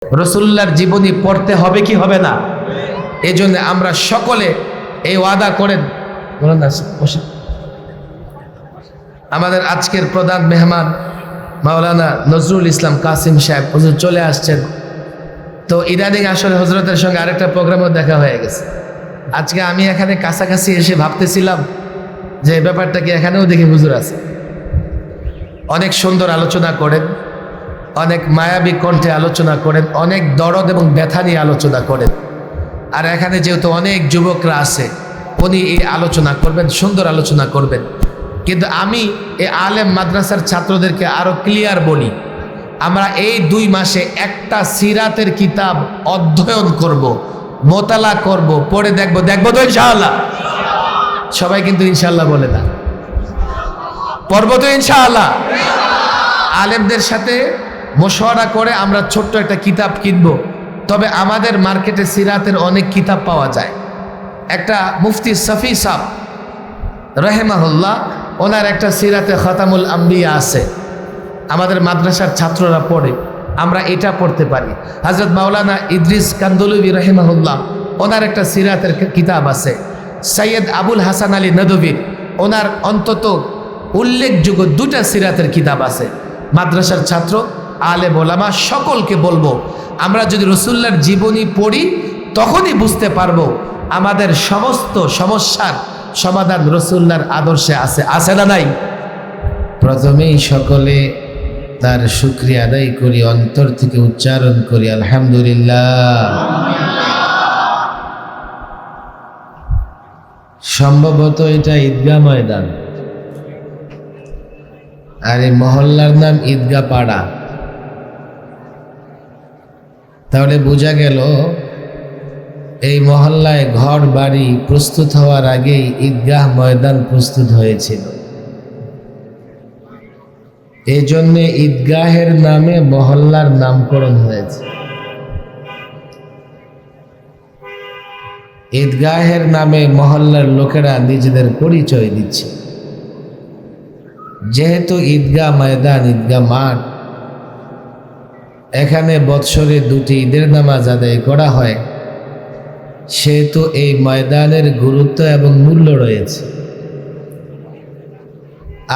রাসূলুল্লাহর জীবনী পড়তে হবে কি হবে না? এই জন্য আমরা সকলে এই ওয়াদা করেন। আমাদের আজকের প্রধান মেহমান মাওলানা নজরুল ইসলাম কাসিম সাহেব হুজুর চলে আসছেন। তো ইদানিং আসলে হজরতের সঙ্গে আরেকটা প্রোগ্রামও দেখা হয়ে গেছে। আজকে আমি এখানে কাছাকাছি এসে ভাবতেছিলাম যে ব্যাপারটা কি এখানেও দেখি হুজুর আছে। অনেক সুন্দর আলোচনা করেন, অনেক মায়াবী কণ্ঠে আলোচনা করেন, অনেক দরদ এবং ব্যথা নিয়ে আলোচনা করেন। আর এখানে যেহেতু অনেক যুবকরা আছে, উনি এই আলোচনা করবেন, সুন্দর আলোচনা করবেন। কিন্তু আমি এই আলেম মাদ্রাসার ছাত্রদেরকে আরো ক্লিয়ার বলি, আমরা এই 2 মাসে একটা সিরাতের কিতাব অধ্যয়ন করব, মোতালা করব, পড়ে দেখবো তো ইনশাআল্লাহ। সবাই কিন্তু ইনশাআল্লাহ বলে না, পড়বো তো ইনশাআল্লাহ। আলেমদের সাথে মশওয়ারা করে আমরা ছোট্ট একটা কিতাব কিনবো। তবে আমাদের মার্কেটে সিরাতের অনেক কিতাব পাওয়া যায়। একটা মুফতি শফি সাহেব রাহিমাহুল্লাহ, ওনার একটা সিরাতে খতামুল আম্বিয়া আছে, আমাদের মাদ্রাসার ছাত্ররা পড়ে, আমরা এটা পড়তে পারি। হযরত মাওলানা ইদ্রিস কান্দলুবি রাহিমাহুল্লাহ, ওনার একটা সিরাতের কিতাব আছে। সৈয়দ আবুল হাসান আলী নদভীর, ওনার অন্তত উল্লেখযোগ্য 2টা সিরাতের কিতাব আছে। মাদ্রাসার ছাত্র, আলেম ওলামা সকলকে বলবো, আমরা যদি রাসূলুল্লাহর জীবনী পড়ি তখনই বুঝতে পারবো আমাদের সমস্ত সমস্যার সমাধান রাসূলুল্লাহর আদর্শে আছে, আছে না নাই? প্রথমেই সকলে তার শুকরিয়া আদায় করি, অন্তর থেকে উচ্চারণ করি আলহামদুলিল্লাহ। সম্ভবত এটা ঈদগাহ ময়দান, আর এই মহল্লার নাম ঈদগাহ পাড়া। তাহলে বোঝা গেল এই মহল্লায় ঘর বাড়ি প্রস্তুত হওয়ার আগেই ঈদগাহ ময়দান প্রস্তুত হয়েছিল। এই জন্যে ঈদগাহের নামে মহল্লার নামকরণ হয়েছে। ঈদগাহের নামে মহল্লার লোকেরা নিজেদের পরিচয় দিচ্ছে। যেহেতু ঈদগাহ ময়দান, ঈদগাহ মাঠ, এখানে বৎসরে 2টি ঈদের নামাজ আদায় করা হয়, সেহেতু এই ময়দানের গুরুত্ব এবং মূল্য রয়েছে।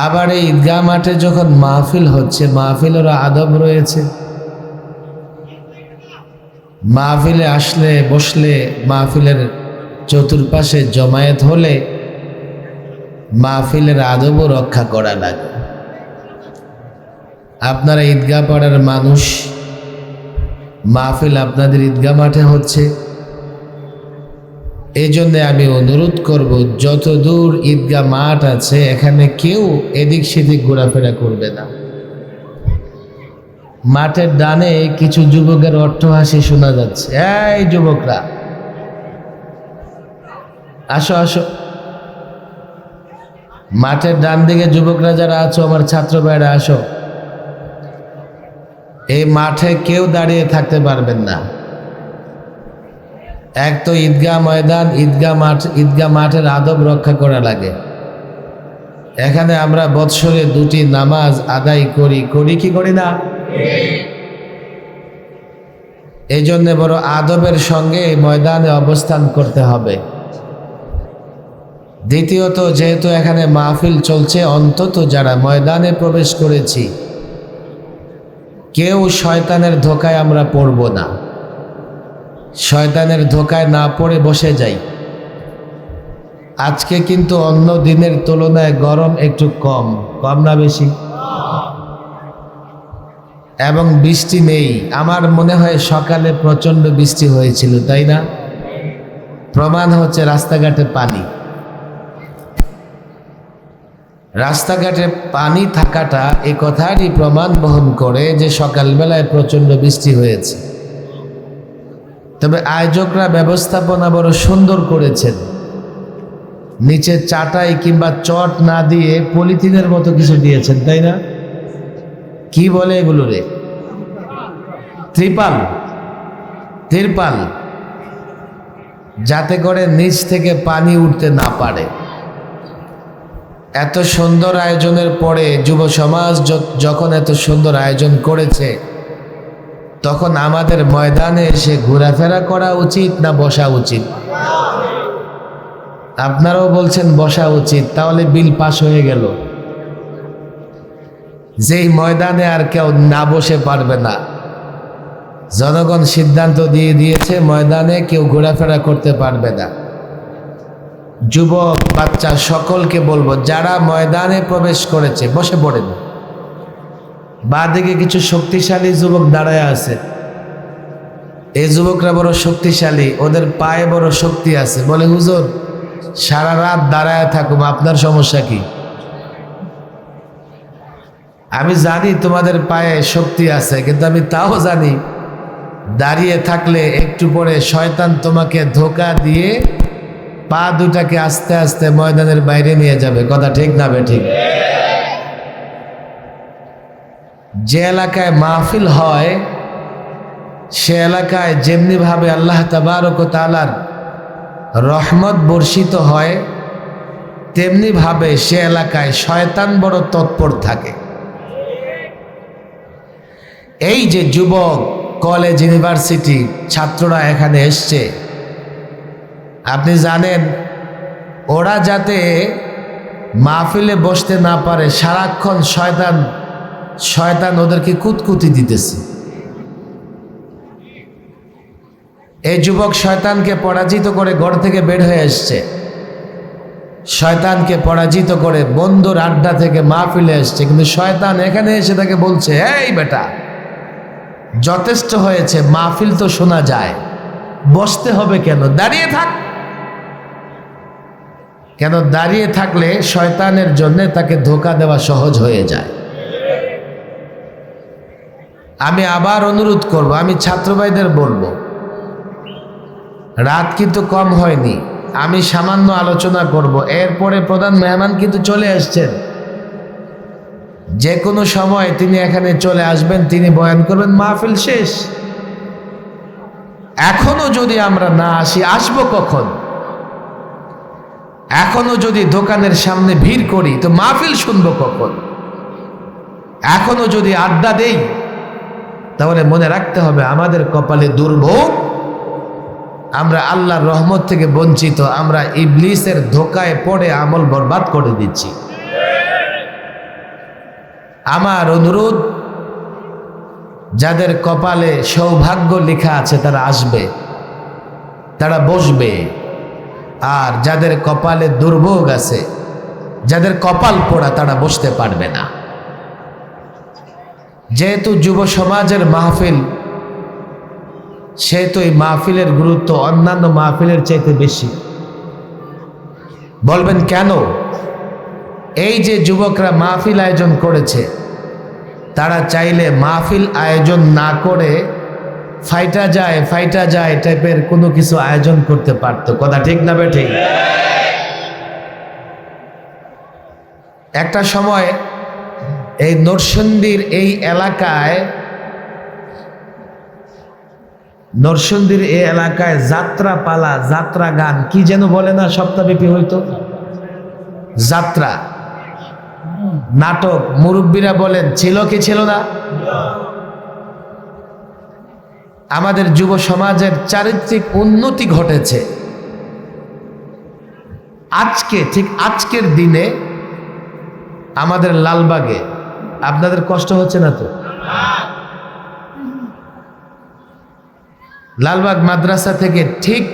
আবার এই ঈদগাহ মাঠে যখন মাহফিল হচ্ছে, মাহফিলেরও আদব রয়েছে। মাহফিলে আসলে বসলে, মাহফিলের চতুর্পাশে জমায়েত হলে মাহফিলের আদবও রক্ষা করা লাগে। আপনারা ঈদগাহ পাড়ার মানুষ, মাহফিল আপনাদের ঈদগাহ মাঠে হচ্ছে। এই জন্যে আমি অনুরোধ করব, যত দূর ঈদগাহ মাঠ আছে এখানে কেউ এদিক সেদিক ঘোরাফেরা করবে না। মাঠের ডানে কিছু যুবকের অট্টহাসি শোনা যাচ্ছে। এই যুবকরা আসো আসো, মাঠের ডান দিকে যুবকরা যারা আছো, আমার ছাত্র ভাইরা আসো। এই মাঠে কেউ দাঁড়িয়ে থাকতে পারবেন না। এক তো ঈদগাহ ময়দান, ঈদগাহ মাঠের আদব রক্ষা করা লাগে। এখানে আমরা বৎসরে 2টি নামাজ আদায় করি কি করি না? এই জন্য বড় আদবের সঙ্গে এই ময়দানে অবস্থান করতে হবে। দ্বিতীয়ত, যেহেতু এখানে মাহফিল চলছে, অন্তত যারা ময়দানে প্রবেশ করেছি কেউ শয়তানের ধোকায় আমরা পড়ব না। শয়তানের ধোকায় না পড়ে বসে যাই। আজকে কিন্তু অন্য দিনের তুলনায় গরম একটু কম না বেশি? এবং বৃষ্টি নেই। আমার মনে হয় সকালে প্রচণ্ড বৃষ্টি হয়েছিল, তাই না? প্রমাণ হচ্ছে রাস্তাঘাটে পানি। রাস্তাঘাটে পানি থাকাটা এই কথারই প্রমাণ বহন করে যে সকালবেলায় প্রচণ্ড বৃষ্টি হয়েছে। তবে আয়োজকরা ব্যবস্থাপনা বড় সুন্দর করেছেন। নিচে চাটাই কিংবা চট না দিয়ে পলিথিনের মতো কিছু দিয়েছেন, তাই না? কি বলে এগুলো রে? তিরপাল, যাতে করে নিচ থেকে পানি উঠতে না পারে। এত সুন্দর আয়োজনের পরে যুব সমাজ যখন এত সুন্দর আয়োজন করেছে, তখন আমাদের ময়দানে এসে ঘোরাফেরা করা উচিত না বসা উচিত? আপনারাও বলছেন বসা উচিত, তাহলে বিল পাস হয়ে গেল। যেই ময়দানে আর কেউ না বসে পারবে না, জনগণ সিদ্ধান্ত দিয়ে দিয়েছে ময়দানে কেউ ঘোরাফেরা করতে পারবে না। যুবক বাচ্চা সকলকে বলবো, যারা ময়দানে প্রবেশ করেছে বসে পড়েন। বাঁদিকে কিছু শক্তিশালী যুবক দাঁড়ায় আছে, এই যুবকরা বড় শক্তিশালী, ওদের পায়ে বড় শক্তি আছে। বলে হুজুর সারা রাত দাঁড়ায় থাকুম, আপনার সমস্যা কি? আমি জানি তোমাদের পায়ে শক্তি আছে, কিন্তু আমি তাও জানি দাঁড়িয়ে থাকলে একটু পরে শয়তান তোমাকে ধোঁকা দিয়ে পা দুটাকে আস্তে আস্তে ময়দানের বাইরে নিয়ে যাবে। কথা ঠিক না বে ঠিক? যে এলাকায় মাহফিল হয় সে এলাকায় যেমনি ভাবে আল্লাহ তাবারক ওয়া তাআলার রহমত বর্ষিত হয়, তেমনি ভাবে সে এলাকায় শয়তান বড় তৎপর থাকে। এই যে যুবক, কলেজ, ইউনিভার্সিটি ছাত্ররা এখানে এসছে, আপনি জানেন ওরা যাতে মাহফিলে বসতে না পারে, সারাক্ষণ শয়তান ওদেরকে কুতকুতি দিতেছে। এই যুবক শয়তানকে পরাজিত করে ঘর থেকে বের হয়ে এসছে, শয়তানকে পরাজিত করে বন্ধুর আড্ডা থেকে মাহফিলে এসছে, কিন্তু শয়তান এখানে এসে তাকে বলছে, এই বেটা যথেষ্ট হয়েছে, মাহফিল তো শোনা যায়, বসতে হবে কেন, দাঁড়িয়ে থাক। কেন দাঁড়িয়ে থাকলে শয়তানের জন্য তাকে ধোঁকা দেওয়া সহজ হয়ে যায়। আমি আবার অনুরোধ করব, আমি ছাত্র ভাইদের বলবো, রাত কিন্তু কম হয়নি, আমি সামান্য আলোচনা করব, এরপরে প্রধান মেহমান কিন্তু চলে আসছেন। যে কোনো সময় তিনি এখানে চলে আসবেন, তিনি বয়ান করবেন, মাহফিল শেষ। এখনো যদি আমরা না আসি, আসবো কখন? এখনো যদি দোকানের সামনে ভিড় করি তো মাহফিল শুনবো কখন? এখনো যদি আড্ডা দেই, তাহলে মনে রাখতে হবে আমাদের কপালে দুর্ভোগ, আমরা আল্লাহর রহমত থেকে বঞ্চিত, আমরা ইবলিসের ধোকায় পড়ে আমল বরবাদ করে দিচ্ছি। আমার অনুরোধ, যাদের কপালে সৌভাগ্য লেখা আছে তারা আসবে, তারা বসবে। আর যাদের কপালে দুর্ভোগ আছে, যাদের কপাল পোড়া, তারা বসতে পারবে না। যেহেতু যুব সমাজের মাহফিল, সেহেতু এই মাহফিলের গুরুত্ব অন্যান্য মাহফিলের চাইতে বেশি। বলবেন কেন? এই যে যুবকরা মাহফিল আয়োজন করেছে, তারা চাইলে মাহফিল আয়োজন না করে ফাইটা যায় টাইপের কোনো কিছু আয়োজন করতে পারতো। কথা ঠিক না বে ঠিক? একটা সময় এই নরসিংদীর এই এলাকায় যাত্রা পালা, যাত্রা গান কি যেন বলে না, সপ্তাহব্যাপী হইতো যাত্রা নাটক। মুরব্বীরা বলেন ছিল কি ছিল না? আমাদের যুব সমাজের চারিত্রিক উন্নতি ঘটেছে। ঠিক আজকের দিনে আমাদের লালবাগে, আপনাদের কষ্ট হচ্ছে না তো? লালবাগ মাদ্রাসা থেকে ঠিক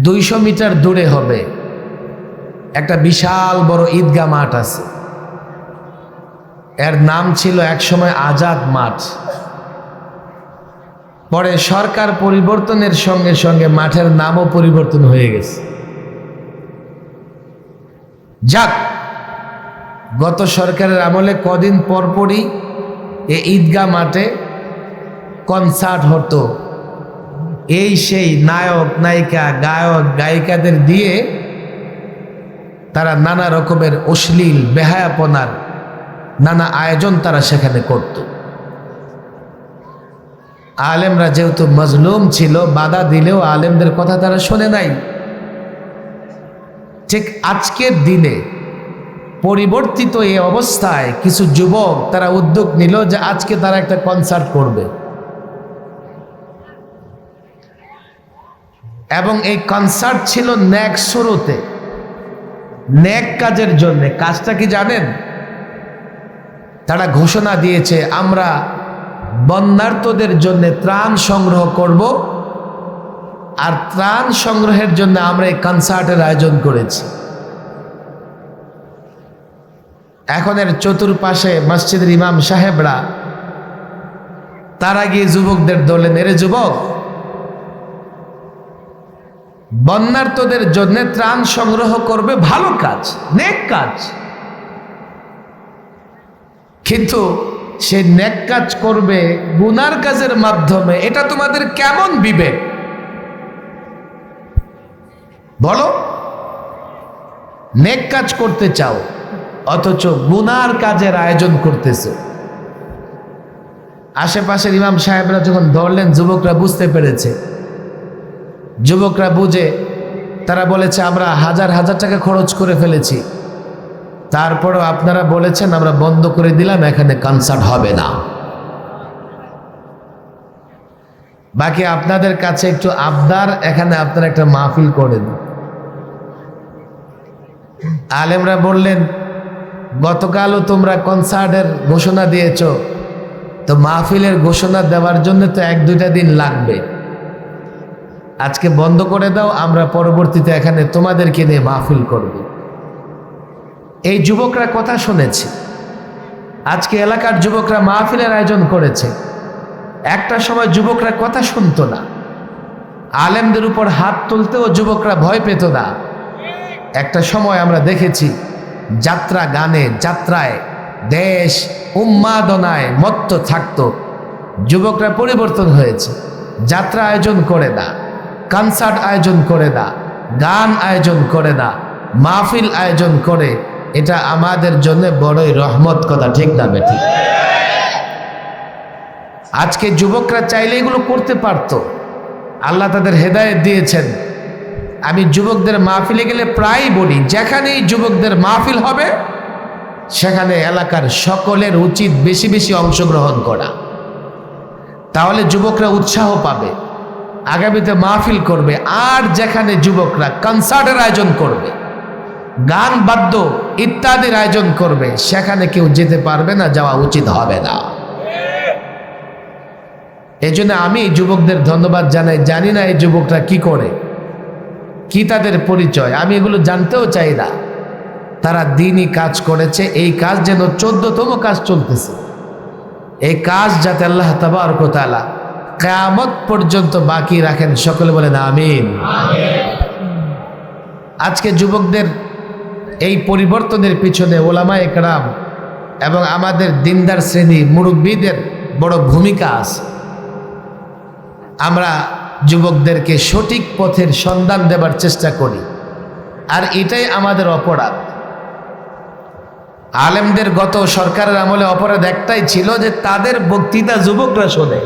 200 মিটার দূরে হবে একটা বিশাল বড় ঈদগাহ মাঠ আছে। এর নাম ছিল একসময় আজাদ মাঠ। পরে সরকার পরিবর্তনের সঙ্গে সঙ্গে মাঠের নামও পরিবর্তন হয়ে গেছে। যাক, গত সরকারের আমলে কদিন পরপরই এই ঈদগাহ মাঠে কনসার্ট হতো। এই সেই নায়ক নায়িকা, গায়ক গায়িকাদের দিয়ে তারা নানা রকমের অশ্লীল বেহায়াপনার নানা আয়োজন তারা সেখানে করত। আলেমরা যেহেতু মজলুম ছিল, বাধা দিলেও আলেমদের কথা তারা শোনে নাই। ঠিক আজকের দিনে পরিবর্তিত এই অবস্থায় কিছু যুবক তারা উদ্যোগ নিল যে আজকে তারা একটা কনসার্ট করবে, এবং এই কনসার্ট ছিল নেক শুরুতে, নেক কাজের জন্য। কাজটা কি জানেন? তারা ঘোষণা দিয়েছে আমরা বন্যার্তদের জন্য ত্রাণ সংগ্রহ করব, আর ত্রাণ সংগ্রহের জন্য আমরা এই কনসার্টের আয়োজন করেছি। এখন এর চতুর্পাশে মসজিদের ইমাম সাহেবরা তারা গিয়ে যুবকদের দলে নেড়ে, যুবক, বন্যার্তদের জন্য ত্রাণ সংগ্রহ করবে, ভালো কাজ, নেক কাজ, কিন্তু সে নেক কাজ করবে গুনার কাজের মাধ্যমে। এটা তোমাদের কেমন বিবেক বলো? নেক কাজ করতে চাও অথচ গুনার কাজের আয়োজন করতেছে। আশেপাশের ইমাম সাহেবরা যখন ধরলেন, যুবকরা বুঝতে পেরেছে। যুবকরা বুঝে তারা বলেছে আমরা হাজার হাজার টাকা খরচ করে ফেলেছি, তারপরও আপনারা বলেছেন আমরা বন্ধ করে দিলাম, এখানে কনসার্ট হবে না। বাকি আপনাদের কাছে একটু আবদার, এখানে আপনারা একটা মাহফিল করেন। আলেমরা বললেন গতকালও তোমরা কনসার্টের ঘোষণা দিয়েছ, তো মাহফিলের ঘোষণা দেওয়ার জন্য তো 1-2টা দিন লাগবে, আজকে বন্ধ করে দাও, আমরা পরবর্তীতে এখানে তোমাদেরকে নিয়ে মাহফিল করব। এই যুবকরা কথা শুনেছে, আজকে এলাকার যুবকরা মাহফিলের আয়োজন করেছে। একটা সময় যুবকরা কথা শুনতো না, আলেমদের উপর হাত তুলতেও যুবকরা ভয় পেত না। একটা সময় আমরা দেখেছি যাত্রা গানে, যাত্রায় দেশ উন্মাদনায় মত্ত থাকতো, যুবকরা পরিবর্তন হয়েছে, যাত্রা আয়োজন করে না, কনসার্ট আয়োজন করে না, গান আয়োজন করে না, মাহফিল আয়োজন করে। এটা আমাদের জন্য বড়ই রহমত, কথা ঠিক না বেঠিক? আজকে যুবকরা চাইলে এগুলো করতে পারত, আল্লাহ তাদের হেদায়েত দিয়েছেন। আমি যুবকদের মাহফিলে গেলে প্রায় বলি, যেখানেই যুবকদের মাহফিল হবে সেখানে এলাকার সকলের উচিত বেশি বেশি অংশগ্রহণ করা, তাহলে যুবকরা উৎসাহ পাবে, আগামীতে মাহফিল করবে। আর যেখানে যুবকরা কনসার্টের আয়োজন করবে, গান বাদ্য ইত্যাদির আয়োজন করবে, সেখানে কেউ যেতে পারবে না, যাওয়া উচিত হবে না। এই জন্য আমি যুবকদের ধন্যবাদ জানাই। জানি না এই যুবকরা কি করে, কি তাদের পরিচয়, আমি এগুলো জানতেও চাই না। তারা দিনই কাজ করেছে, এই কাজ যেন 14তম কাজ চলতেছে, এই কাজ যাতে আল্লাহ তাবারক ওয়া তাআলা কিয়ামত পর্যন্ত বাকি রাখেন। সকলে বলেন আমিন। আজকে যুবকদের এই পরিবর্তনের পিছনে ওলামায়ে কেরাম এবং আমাদের দিনদার শ্রেণী মুরব্বীদের বড় ভূমিকা আছে। আমরা যুবকদেরকে সঠিক পথের সন্ধান দেবার চেষ্টা করি, আর এটাই আমাদের অপরাধ। আলেমদের গত সরকারের আমলে অপরাধ একটাই ছিল যে তাদের বক্তৃতা যুবকরা শোনে।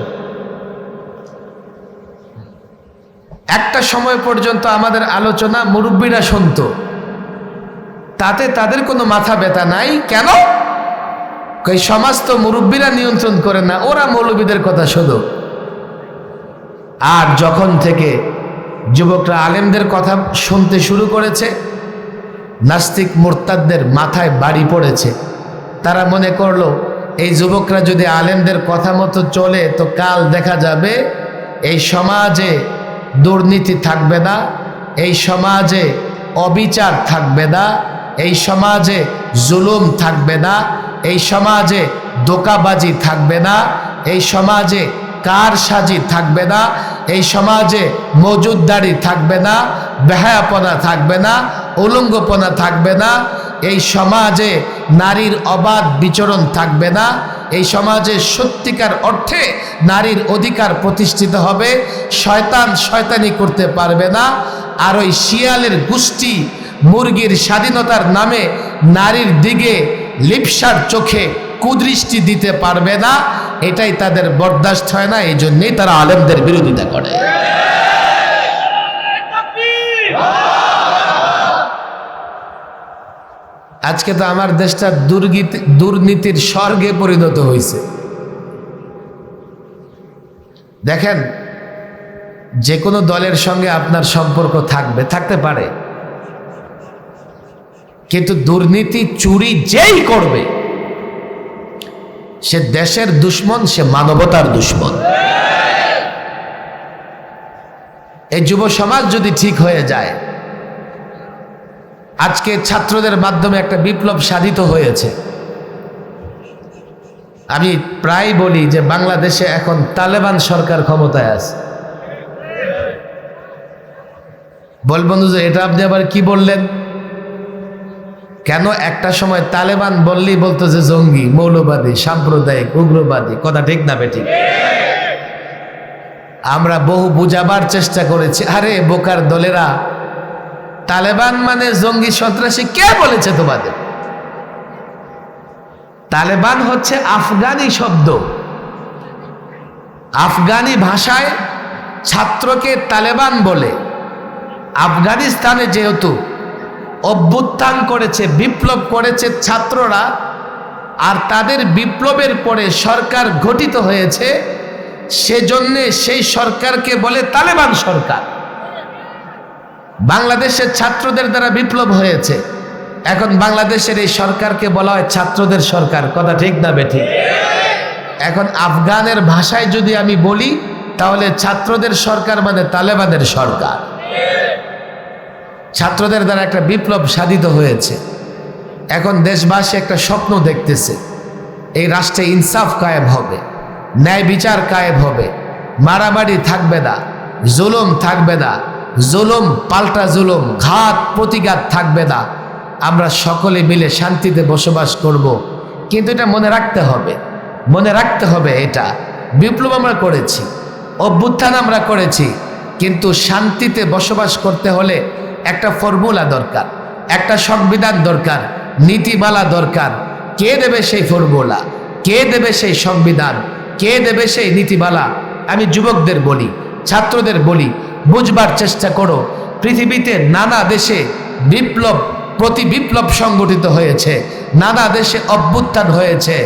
একটা সময় পর্যন্ত আমাদের আলোচনা মুরব্বীরা শুনত, তাতে তাদের কোনো মাথা ব্যথা নাই। কেন? এই সমাজ তো মুরব্বীরা নিয়ন্ত্রণ করে না, ওরা মৌলবীদের কথা শুধু। আর যখন থেকে যুবকরা আলেমদের কথা শুনতে শুরু করেছে, নাস্তিক মুরতাদদের মাথায় বাড়ি পড়েছে। তারা মনে করলো এই যুবকরা যদি আলেমদের কথা মতো চলে তো কাল দেখা যাবে এই সমাজে দুর্নীতি থাকবে না, এই সমাজে অবিচার থাকবে না, এই সমাজে জুলুম থাকবে না, এই সমাজে ধোঁকাবাজি থাকবে না, এই সমাজে কারসাজি থাকবে না, এই সমাজে মজুদদারি থাকবে না, বেহায়াপনা থাকবে না, উলঙ্গপনা থাকবে না, এই সমাজে নারীর অবাধ বিচরণ থাকবে না, এই সমাজে সত্যিকার অর্থে নারীর অধিকার প্রতিষ্ঠিত হবে, শয়তান শয়তানি করতে পারবে না। আর ওই শিয়ালের গোষ্ঠী মুরগির স্বাধীনতার নামে নারীর দিকে লিপ্সার চোখে কুদৃষ্টি দিতে পারবে না। এটাই তাদের বরদাস্ত হয় না, এই জন্যই তারা আলেমদের বিরোধিতা করে। আজকে তো আমার দেশটা দুর্নীতির স্বর্গে পরিণত হয়েছে। দেখেন, যে কোনো দলের সঙ্গে আপনার সম্পর্ক থাকতে পারে, কিন্তু দুর্নীতি চুরি যেই করবে সে দেশের দুশ্মন, সে মানবতার দুশ্মন। এই যুব সমাজ যদি ঠিক হয়ে যায়, আজকে ছাত্রদের মাধ্যমে একটা বিপ্লব সাধিত হয়েছে। আমি প্রায় বলি যে বাংলাদেশে এখন তালেবান সরকার ক্ষমতায় আছে। বলবেন যে এটা আপনি আবার কি বললেন? কেন? একটা সময় তালেবান বললেই বলতো যে জঙ্গি, মৌলবাদী, সাম্প্রদায়িক, উগ্রবাদী। কথা ঠিক না বেঠিক? আমরা বহু বুঝাবার চেষ্টা করেছি। আরে বোকার দলেরা, তালেবান মানে জঙ্গি সন্ত্রাসী কে বলেছে তোমাদের? তালেবান হচ্ছে আফগানি শব্দ। আফগানি ভাষায় ছাত্রকে তালেবান বলে। আফগানিস্তানে যেহেতু অভ্যুত্থান করেছে, বিপ্লব করেছে ছাত্ররা, আর তাদের বিপ্লবের পরে সরকার গঠিত হয়েছে, সেজন্য সেই সরকারকে বলে তালেবান সরকার। বাংলাদেশের ছাত্রদের দ্বারা বিপ্লব হয়েছে, এখন বাংলাদেশের এই সরকারকে বলা হয় ছাত্রদের সরকার। কথা ঠিক না বেঠিক? এখন আফগানের ভাষায় যদি আমি বলি, তাহলে ছাত্রদের সরকার মানে তালেবানের সরকার। ছাত্রদের দ্বারা একটা বিপ্লব সাধিত হয়েছে। এখন দেশবাসী একটা স্বপ্ন দেখতেছে, এই রাষ্ট্রে ইনসাফ কায়েম হবে, ন্যায় বিচার কায়েম হবে, মারামারি থাকবে না, জুলুম থাকবে না, জুলুম পাল্টা জুলুম, ঘাত প্রতিঘাত থাকবে না, আমরা সকলে মিলে শান্তিতে বসবাস করব। কিন্তু এটা মনে রাখতে হবে এটা বিপ্লব আমরা করেছি, অভ্যুত্থান আমরা করেছি, কিন্তু শান্তিতে বসবাস করতে হলে একটা ফর্মুলা দরকার, একটা সংবিধান দরকার, নীতিমালা দরকার। কে দেবে সেই ফর্মুলা? কে দেবে সেই সংবিধান? কে দেবে সেই নীতিমালা? আমি যুবকদের বলি, ছাত্রদের বলি, বুঝবার চেষ্টা করো। পৃথিবীতে নানা দেশে বিপ্লব প্রতি বিপ্লব সংগঠিত হয়েছে, নানা দেশে অভ্যুত্থান হয়েছে,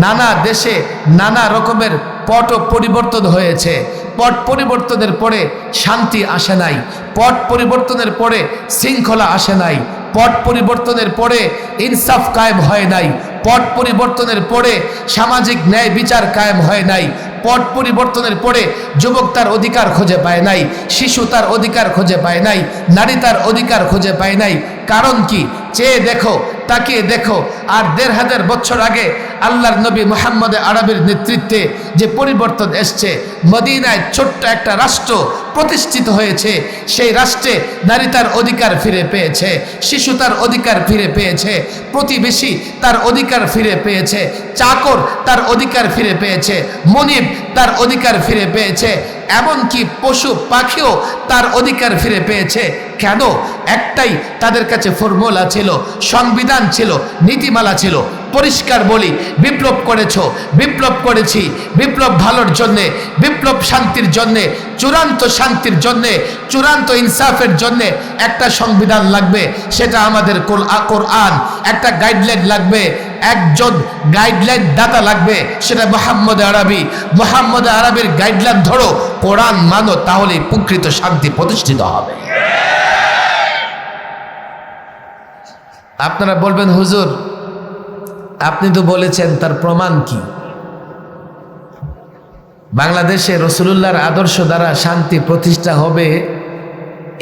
নানা দেশে নানা রকমের পট পরিবর্তন হয়েছে। পট পরিবর্তনের পরে শান্তি আসে নাই, পট পরিবর্তনের পরে শৃঙ্খলা আসে নাই, পট পরিবর্তনের পরে ইনসাফ কায়েম হয় নাই, পট পরিবর্তনের পরে সামাজিক ন্যায় বিচার কায়েম হয় নাই, পট পরিবর্তনের পরে যুবক তার অধিকার খুঁজে পায় নাই, শিশু তার অধিকার খুঁজে পায় নাই, নারী তার অধিকার খুঁজে পায় নাই। কারণ কি? চেয়ে দেখো, তাকিয়ে দেখো। আর ১৫০০ বছর আগে আল্লাহর নবী মুহাম্মদ আরবির নেতৃত্বে যে পরিবর্তন এসছে, মদিনায় ছোট্ট একটা রাষ্ট্র প্রতিষ্ঠিত হয়েছে, সেই রাষ্ট্রে নারী তার অধিকার ফিরে পেয়েছে, শিশু তার অধিকার ফিরে পেয়েছে, প্রতিবেশী তার অধিকার ফিরে পেয়েছে, চাকর তার অধিকার ফিরে পেয়েছে, মনিব তার অধিকার ফিরে পেয়েছে, এমনকি পশু পাখিও তার অধিকার ফিরে পেয়েছে। কেন? একটাই তাদের কাছে ফর্মুলা ছিল, সংবিধান ছিল, নীতিমালা ছিল। পরিষ্কার বলি, বিপ্লব করেছো, বিপ্লব করেছি, বিপ্লব ভালোর জন্যে, বিপ্লব শান্তির জন্যে, চূড়ান্ত শান্তির জন্যে, চূড়ান্ত ইনসাফের জন্যে একটা সংবিধান লাগবে, সেটা আমাদের কোরআন। একটা গাইডলাইন লাগবে, একজন গাইডলাইন দাতা লাগবে, সেটা মুহাম্মদ আরবি। মুহাম্মদ আরবির গাইডলাইন ধরো, কোরআন মানো, তাহলে প্রকৃত শান্তি প্রতিষ্ঠিত হবে। আপনারা বলবেন, হুজুর আপনি তো বলেছেন, তার প্রমাণ কি? বাংলাদেশে রাসূলুল্লাহর আদর্শ দ্বারা শান্তি প্রতিষ্ঠা হবে,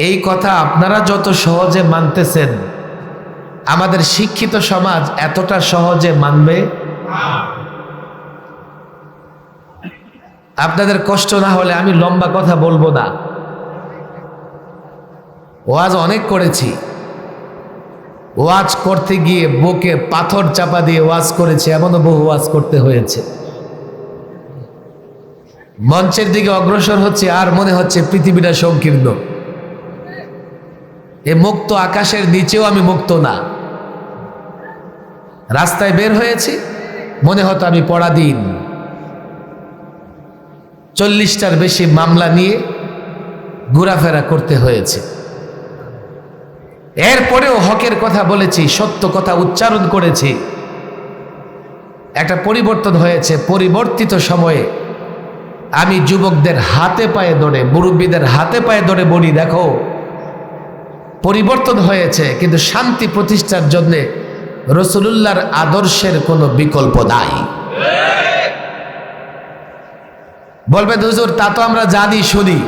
এই কথা আপনারা যত সহজে মানতেছেন, আমাদের শিক্ষিত সমাজ এতটা সহজে মানবে? আপনাদের কষ্ট না হলে আমি লম্বা কথা বলবো না। ওয়াজ অনেক করেছি, ওয়াজ করতে গিয়ে বুকে পাথর চাপা দিয়ে ওয়াজ করেছে, এমনও বহু ওয়াজ করতে হয়েছে। মঞ্চের দিকে অগ্রসর হচ্ছে আর মনে হচ্ছে পৃথিবীটা সংকীর্ণ, এ মুক্ত আকাশের নিচেও আমি মুক্ত না। রাস্তায় বের হয়েছি, মনে হতো আমি পরাধীন। 40টার বেশি মামলা নিয়ে ঘোরাফেরা করতে হয়েছে। এরপরেও হকের কথা বলেছি, সত্য কথা উচ্চারণ করেছি। একটা পরিবর্তন হয়েছে। পরিবর্তিত সময়ে আমি যুবকদের হাতে পায়ে ধরে, মুরব্বীদের হাতে পায়ে ধরে বলি, দেখো পরিবর্তন হয়েছে, কিন্তু শান্তি প্রতিষ্ঠার জন্য রাসূলুল্লাহর আদর্শের কোনো বিকল্প নাই। বলবেন হুজুর তা তো আমরা জানি শুনি,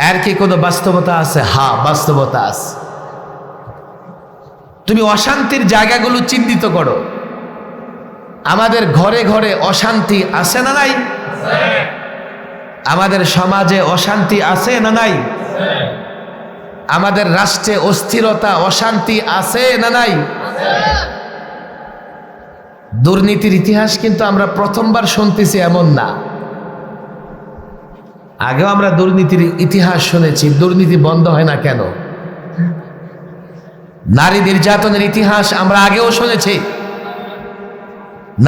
এর কি কোনো বাস্তবতা আছে? হ্যাঁ, বাস্তবতা আছে। তুমি অশান্তির জায়গাগুলো চিহ্নিত করো। আমাদের ঘরে ঘরে অশান্তি আছে না নাই? আমাদের সমাজে অশান্তি আছে না নাই? আমাদের রাষ্ট্রে অস্থিরতা, অশান্তি আছে না নাই? দুর্নীতির ইতিহাস কিন্তু আমরা প্রথমবার শুনতেছি এমন না, আগেও আমরা দুর্নীতির ইতিহাস শুনেছি। দুর্নীতি বন্ধ হয় না কেন? নারী নির্যাতনের ইতিহাস আমরা আগেও শুনেছি,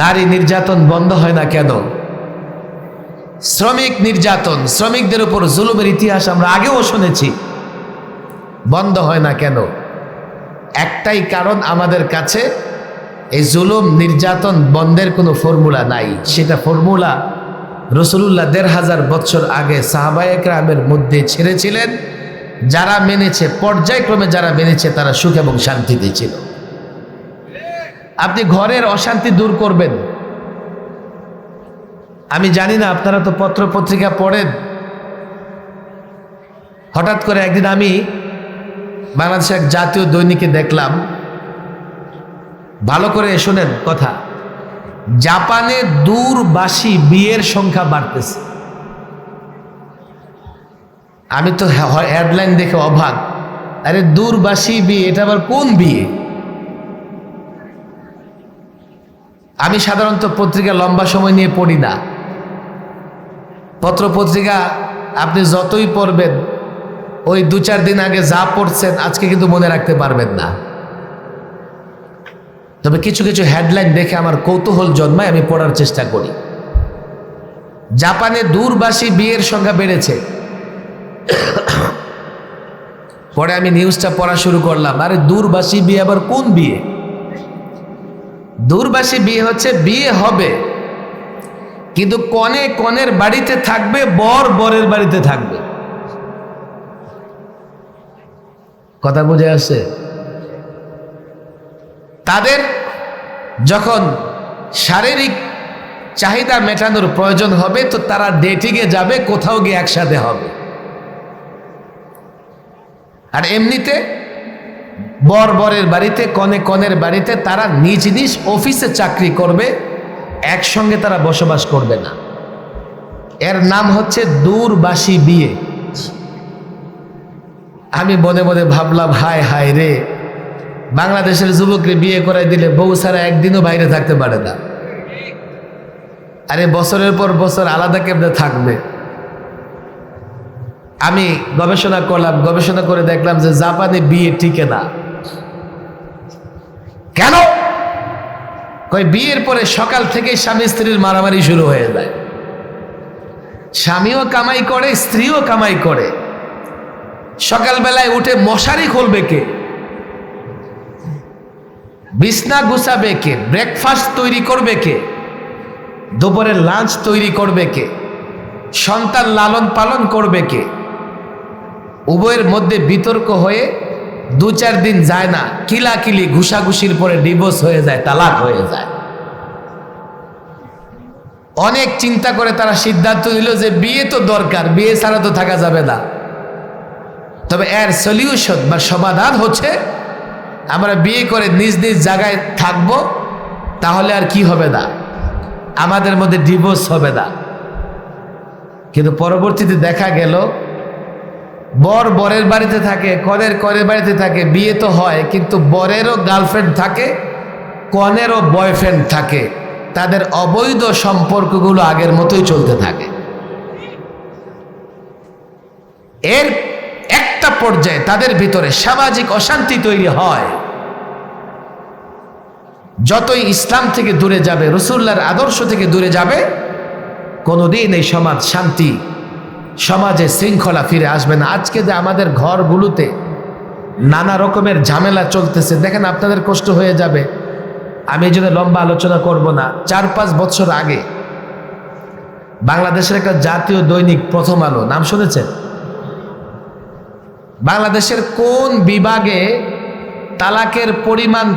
নারী নির্যাতন বন্ধ হয় না কেন? শ্রমিক নির্যাতন, শ্রমিকদের উপর জুলুমের ইতিহাস আমরা আগেও শুনেছি, বন্ধ হয় না কেন? একটাই কারণ, আমাদের কাছে এই জুলুম নির্যাতন বন্ধের কোনো ফর্মুলা নাই। সেটা ফর্মুলা রাসূলুল্লাহ ১৫০০ বছর আগে সাহাবায়ে কেরামের মধ্যে ছেড়েছিলেন। যারা মেনেছে, পর্যায়ক্রমে যারা মেনেছে, তারা সুখ এবং শান্তিতে ছিল। আপনি ঘরের অশান্তি দূর করবেন, আমি জানি না, আপনারা তো পত্র পত্রিকা পড়েন। হঠাৎ করে একদিন আমি বাংলাদেশের এক জাতীয় দৈনিকে দেখলাম, ভালো করে শোনেন কথা, জাপানে দূরবাসী বিয়ের সংখ্যা বাড়তেছে। আমি তো হেডলাইন দেখে অবাক, আরে দূরবাসী বিয়ে, এটা আবার কোন বিয়ে? আমি সাধারণত পত্রিকা লম্বা সময় নিয়ে পড়ি না। পত্র পত্রিকা আপনি যতই পড়বেন, ওই ২-৪ দিন আগে যা পড়ছেন আজকে কিন্তু মনে রাখতে পারবেন না। তবে কিছু কিছু হেডলাইন দেখে আমার কৌতূহল জন্মায়, আমি পড়ার চেষ্টা করি। জাপানে দূরবাসী বিয়ের সংখ্যা বেড়েছে। পরে আমি নিউজটা পড়া শুরু করলাম, আরে দূরবাসী বিয়ে আবার কোন বিয়ে? দূরবাসী বিয়ে হচ্ছে বিয়ে হবে, কিন্তু কনে কনের বাড়িতে থাকবে, বর বরের বাড়িতে থাকবে। কথা বুঝে আসছে? তাদের যখন শারীরিক চাহিদা মেটানোর প্রয়োজন হবে, তো তারা ডেটিংয়ে যাবে, কোথাও গিয়ে একসাথে হবে। আর এমনিতে বর বরের বাড়িতে, কনে কনের বাড়িতে, তারা নিজ নিজ অফিসে চাকরি করবে, একসঙ্গে তারা বসবাস করবে না। এর নাম হচ্ছে দূরবাসী বিয়ে। আমি মনে মনে ভাবলাম, হায় হায় রে, বাংলাদেশের যুবককে বিয়ে করাই দিলে বউ ছাড়া একদিনও বাইরে থাকতে পারে না। আরে বছরের পর বছর আলাদা কেমনে থাকবে? আমি গবেষণা করলাম, গবেষণা করে দেখলাম যে জাপানে বিয়ে টিকে না। কেন? কই বিয়ের পরে সকাল থেকে স্বামী স্ত্রীর মারামারি শুরু হয়ে যায়। স্বামীও কামাই করে, স্ত্রীও কামাই করে। সকালবেলায় উঠে মশারি খুলবে কে? বিছনা গুছাবে কে? ব্রেকফাস্ট তৈরি করবে কে? দুপুরের লাঞ্চ তৈরি করবে কে? সন্তান লালন পালন করবে কে? উভয়ের মধ্যে বিতর্ক হয়ে ২-৪ দিন যায় না, কিলাকিলি ঘুষাঘুষির পরে ডিভোর্স হয়ে যায়, তালাক হয়ে যায়। অনেক চিন্তা করে তারা সিদ্ধান্ত নিল যে বিয়ে তো দরকার, বিয়ে ছাড়া তো থাকা যাবে না। তবে এর সলিউশন বা সমাধান হচ্ছে আমরা বিয়ে করে নিজ নিজ জায়গায় থাকবো, তাহলে আর কি হবে না, আমাদের মধ্যে ডিভোর্স হবে না। কিন্তু পরবর্তীতে দেখা গেল বর বরের বাড়িতে থাকে, কনের কনের বাড়িতে থাকে, বিয়ে তো হয়, কিন্তু বরেরও গার্লফ্রেন্ড থাকে, কনেরও বয়ফ্রেন্ড থাকে। তাদের অবৈধ সম্পর্কগুলো আগের মতোই চলতে থাকে। এর একটা পর্যায়ে তাদের ভিতরে সামাজিক অশান্তি তৈরি হয়। যতই ইসলাম থেকে দূরে যাবে, রাসূলুল্লাহর আদর্শ থেকে দূরে যাবে, কোনোদিন এই সমাজ শান্তি, সমাজে শৃঙ্খলা ফিরে আসবে না। আজকে যে আমাদের ঘরগুলোতে নানা রকমের ঝামেলা চলতেছে। দেখেন আপনাদের কষ্ট হয়ে যাবে, আমি এই জন্য লম্বা আলোচনা করব না। 4-5 বছর আগে বাংলাদেশের একটা জাতীয় দৈনিক প্রথম আলো, নাম শুনেছেন? বাংলাদেশের কোন বিভাগে তালাকের পরিমাণ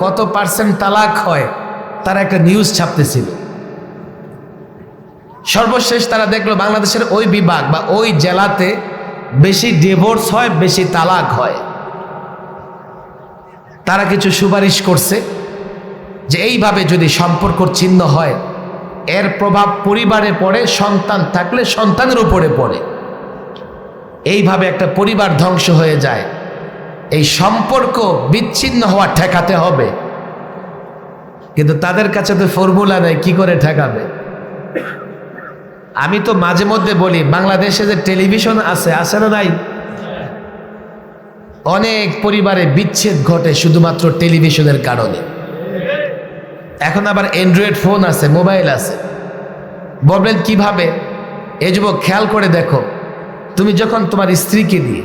কত পার্সেন্ট তালাক হয় তারা একটা নিউজ ছাপতেছিল। সর্বশেষ তারা দেখলো বাংলাদেশের ওই বিভাগ বা ওই জেলাতে বেশি ডিভোর্স হয়, বেশি তালাক হয়। তারা কিছু সুপারিশ করছে যে এইভাবে যদি সম্পর্ক ছিন্ন হয় এর প্রভাব পরিবারে পড়ে, সন্তান থাকলে সন্তানের উপরে পড়ে, এইভাবে একটা পরিবার ধ্বংস হয়ে যায়। এই সম্পর্ক বিচ্ছিন্ন হওয়া ঠেকাতে হবে, কিন্তু তাদের কাছে তো ফর্মুলা নেই কি করে ঠেকাবে। আমি তো মাঝে মধ্যে বলি বাংলাদেশে যে টেলিভিশন আছে না নাই, অনেক পরিবারে বিচ্ছেদ ঘটে শুধুমাত্র টেলিভিশনের কারণে। এখন আবার অ্যান্ড্রয়েড ফোন আছে, মোবাইল আছে, বলবেন কিভাবে? এই যুবক খেয়াল করে দেখো, তুমি যখন তোমার স্ত্রীকে দিয়ে,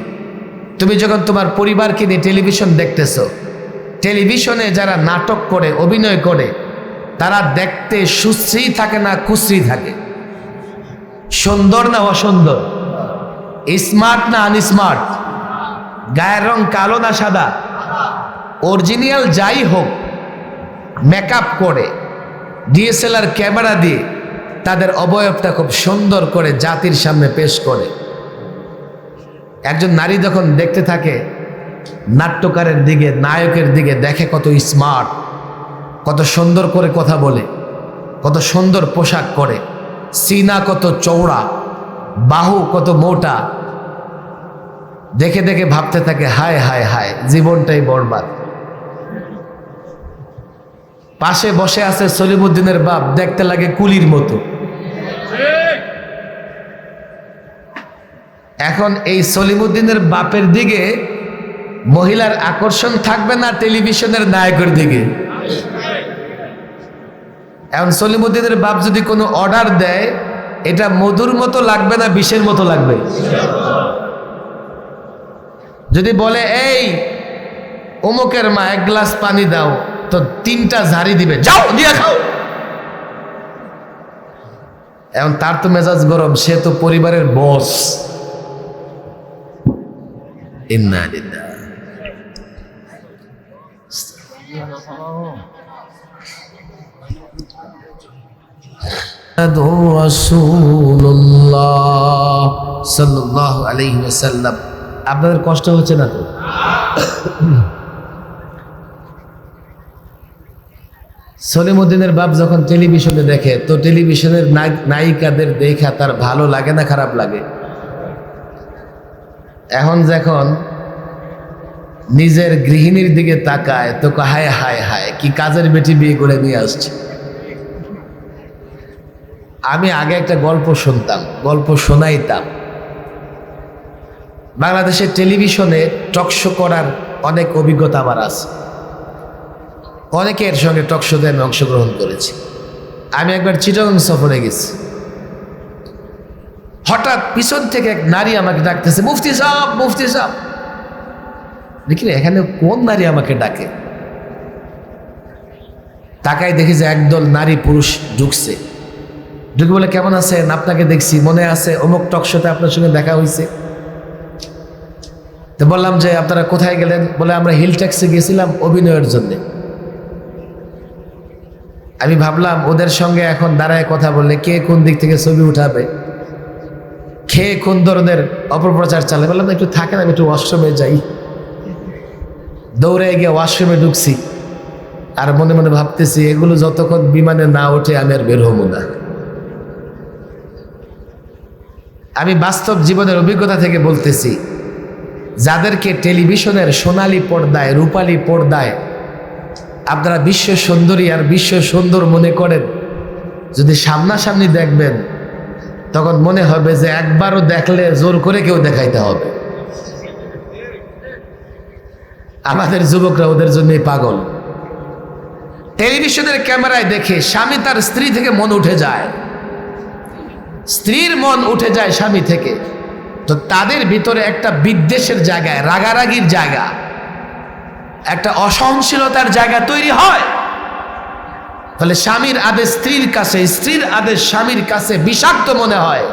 তুমি যখন তোমার পরিবারকে নিয়ে টেলিভিশন দেখতেছো, টেলিভিশনে যারা নাটক করে, অভিনয় করে, তারা দেখতে সুশ্রী থাকে না কুশ্রী থাকে, সুন্দর না অসুন্দর, স্মার্ট না আনস্মার্ট, গায়ের রং কালো না সাদা, অরিজিনাল যাই হোক, মেকআপ করে ডিএসএলআর ক্যামেরা দিয়ে তাদের অবয়বটা খুব সুন্দর করে জাতির সামনে পেশ করে। একজন নারী যখন দেখতে থাকে নাট্যকারের দিকে, নায়কের দিকে, দেখে কত স্মার্ট, কত সুন্দর করে কথা বলে, কত সুন্দর পোশাক করে, সিনা কত চওড়া, বাহু কত মোটা, দেখে দেখে ভাবতে থাকে হায় হায় হায়, জীবনটাই বরবাদ। পাশে বসে আছে সলিমুদ্দিনের বাপ, দেখতে লাগে কুলির মতো। এখন এই সলিমুদ্দিনের বাপের দিকে মহিলার আকর্ষণ থাকবে না টেলিভিশনের নায়কের দিকে? এখন সলিমুদ্দিনের বাপ যদি কোনো অর্ডার দেয়, এটা মধুর মতো লাগবে না বিষের মতো লাগবে? যদি বলে এই অমুকের মা 1 গ্লাস পানি দাও, তো 3টা ঝাড়ি দিবে, যাও দিয়া খাও। এখন তার তো মেজাজ গরম, সে তো পরিবারের বস। ইন্না লিল্লাহ। রাসূলুল্লাহ সাল্লাল্লাহু আলাইহি ওয়াসাল্লাম। আপনাদের কষ্ট হচ্ছে না তো? সলিমুদ্দিনের বাপ যখন টেলিভিশনে দেখে, তো টেলিভিশনের নায়িকাদের দেখা তার ভালো লাগে না খারাপ লাগে? এখন যখন নিজের গৃহিণীর দিকে তাকায় তো হায় হায় হায়, কি কাজের বেটি বিয়ে করে নিয়ে আসছে। আমি আগে একটা গল্প শুনতাম, গল্প শোনাইতাম। বাংলাদেশের টেলিভিশনে টকশো করার অনেক অভিজ্ঞতা আমার আছে, অনেকের সঙ্গে টকশোতে আমি অংশগ্রহণ করেছি। আমি একবার চিটাগং সফরে গেছি, হঠাৎ পিছন থেকে এক নারী আমাকে ডাকতেছে, মুফতি সাহেব, মুফতি সাহেব। দেখি এখানে কোন নারী আমাকে ডাকে, তাকাই দেখি যে একদল নারী পুরুষ ঢুকছে। ঢুকে বলে, কেমন আছেন? আপনাকে দেখছি, মনে আছে অমুক টকশোতে আপনার সঙ্গে দেখা হয়েছে। তো বললাম যে আপনারা কোথায় গেলেন? বলে আমরা হিল ট্যাক্সে গেছিলাম অভিনয়ের জন্যে। আমি ভাবলাম ওদের সঙ্গে এখন দাঁড়ায় কথা বললে কে কোন দিক থেকে ছবি উঠাবে, খেয়ে কোন ধরনের অপপ্রচার চালাবে। বললাম একটু থাকেন, আমি একটু ওয়াশরুমে যাই। দৌড়ে গিয়ে ওয়াশরুমে ঢুকছি, আর মনে মনে ভাবতেছি এগুলো যতক্ষণ বিমানে না ওঠে আমি আর বের হবো না। আমি বাস্তব জীবনের অভিজ্ঞতা থেকে বলতেছি, যাদেরকে টেলিভিশনের সোনালী পর্দায়, রূপালী পর্দায় আপনারা বিশ্ব সুন্দরী আর বিশ্ব সুন্দর মনে করেন, যদি সামনাসামনি দেখবেন তখন মনে হবে যে একবারও দেখলে জোর করে কেউ দেখাইতে হবে। আমাদের যুবকরা ওদের জন্যই পাগল। টেলিভিশনের ক্যামেরায় দেখে স্বামী তার স্ত্রী থেকে মন উঠে যায়, স্ত্রীর মন উঠে যায় স্বামী থেকে। তো তাদের ভিতরে একটা বিদ্বেষের জায়গায়, রাগারাগির জায়গা, একটা অসহনশীলতার জায়গা তৈরি হয়। ফলে স্বামীর আদেশ স্ত্রীর কাছে, স্ত্রীর আদেশ স্বামীর কাছে বিষাক্ত মনে হয়।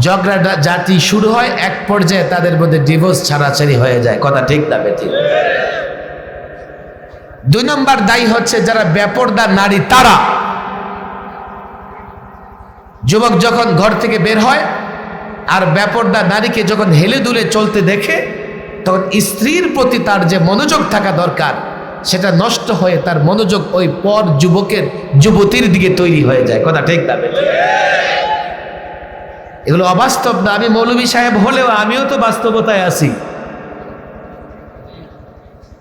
ঝগড়া জাতি শুরু হয়, এক পর্যায়ে তাদের মধ্যে ডিভোর্স ছাড়াছাড়ি হয়ে যায়। কথা ঠিক না বেঠিক? 2 নম্বর দায়ী হচ্ছে যারা বেপরদা নারী, তারা। যুবক যখন ঘর থেকে বের হয় আর বেপরদা নারীকে যখন হেলে দুলে চলতে দেখে, তখন স্ত্রীর প্রতি তার যে মনোযোগ থাকা দরকার সেটা নষ্ট হয়ে তার মনোযোগ ওই পর যুবকের, যুবতীর দিকে তৈরি হয়ে যায়। কথা ঠিক না বেঠিক? এগুলো অবাস্তব না। আমি মৌলভী সাহেব হলেও আমিও তো বাস্তবতায় আছি।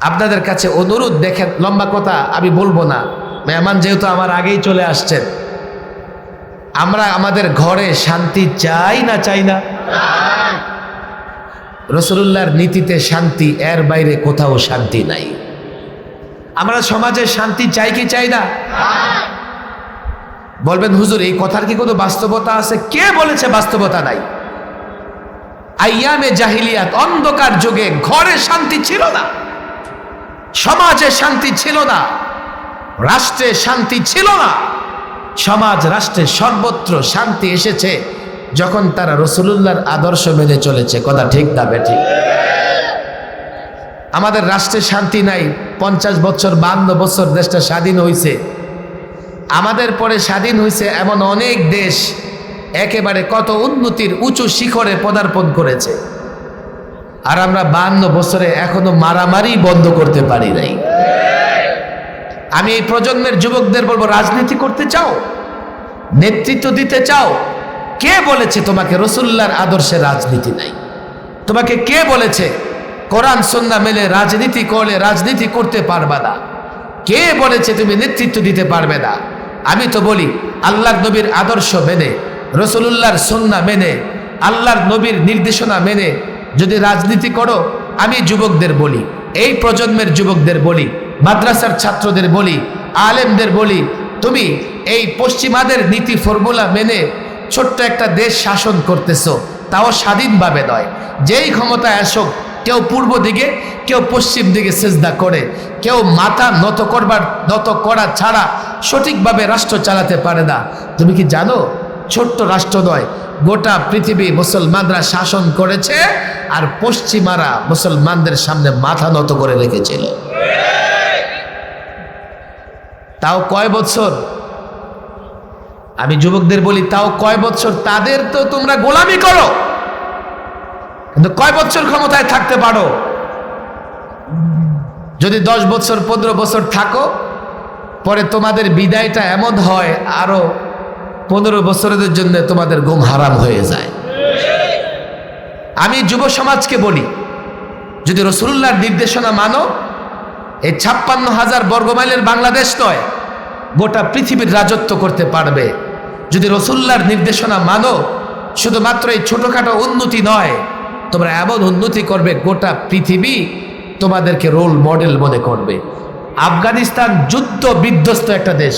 আপনাদের কাছে অনুরোধ, দেখেন, লম্বা কথা আমি বলবো না, মেহমান যেহেতু আমার আগেই চলে আসছেন, আমরা আমাদের ঘরে শান্তি চাই না চাই না? রাসূলুল্লাহর নীতিতে শান্তি, এর বাইরে কোথাও শান্তি নাই। আমরা সমাজে শান্তি চাই কি চাই না? বলবেন হুজুর এই কথার কি কোনো বাস্তবতা আছে? কে বলেছে বাস্তবতা নাই? আইয়ামে জাহিলিয়াত, অন্ধকার যুগে ঘরে শান্তি ছিল না, সমাজে শান্তি ছিল না, রাষ্ট্রে শান্তি ছিল না। সমাজ রাষ্ট্রে সর্বত্র শান্তি এসেছে যখন তারা রাসূলুল্লাহর আদর্শ মেনে চলেছে। কথা ঠিক না বেঠিক? আমাদের রাষ্ট্রে শান্তি নাই। 50 বছর 52 বছর দেশটা স্বাধীন হয়েছে। আমাদের পরে স্বাধীন হয়েছে এমন অনেক দেশ একেবারে কত উন্নতির উঁচু শিখরে পদার্পণ করেছে, আর আমরা 52 বছরে এখনো মারামারি বন্ধ করতে পারি নাই। আমি এই প্রজন্মের যুবকদের বলবো, রাজনীতি করতে চাও, নেতৃত্ব দিতে চাও, কে বলেছে তোমাকে রাসূলুল্লাহর আদর্শে রাজনীতি নাই? তোমাকে কে বলেছে কোরআন সুন্নাহ মেনে রাজনীতি করলে রাজনীতি করতে পারবে না? কে বলেছে তুমি নেতৃত্ব দিতে পারবে না? আমি তো বলি, আল্লাহর নবীর আদর্শ মেনে, রাসূলুল্লাহর সুন্নাহ মেনে, আল্লাহর নবীর নির্দেশনা মেনে যদি রাজনীতি করো, আমি যুবকদের বলি, এই প্রজন্মের যুবকদের বলি, মাদ্রাসার ছাত্রদের বলি, আলেমদের বলি, তুমি এই পশ্চিমাদের নীতি ফর্মুলা মেনে ছোট্ট একটা দেশ শাসন করতেছো, তাও স্বাধীনভাবে নয়। যেই ক্ষমতায় আসুক, কেউ পূর্ব দিকে, কেউ পশ্চিম দিকে সেজদা করে, কেউ মাথা নত করা ছাড়া সঠিকভাবে রাষ্ট্র চালাতে পারে না। তুমি কি জানো, ছোট্ট রাষ্ট্র নয়, গোটা পৃথিবী মুসলমানরা শাসন করেছে, আর পশ্চিমারা মুসলমানদের সামনে মাথা নত করে রেখেছিল। তাও কয় বছর? আমি যুবকদের বলি, তাও কয় বছর? তাদের তো তোমরা গোলামি করো, কিন্তু কয় বছর ক্ষমতায় থাকতে পারো? যদি 10 বছর 15 বছর থাকো, পরে তোমাদের বিদায়টা এমন হয় আরো 15 বছরের জন্য তোমাদের ঘুম হারাম হয়ে যায়। আমি যুব সমাজকে বলি, যদি রাসূলুল্লাহর নির্দেশনা মানো, এই 56,000 বর্গমাইলের বাংলাদেশ নয়, গোটা পৃথিবীর রাজত্ব করতে পারবে। যদি রাসূলুল্লাহর নির্দেশনা মানো, শুধুমাত্র এই ছোটখাটো উন্নতি নয়, তোমরা এমন উন্নতি করবে গোটা পৃথিবী তোমাদেরকে রোল মডেল মনে করবে। আফগানিস্তান যুদ্ধ বিধ্বস্ত একটা দেশ।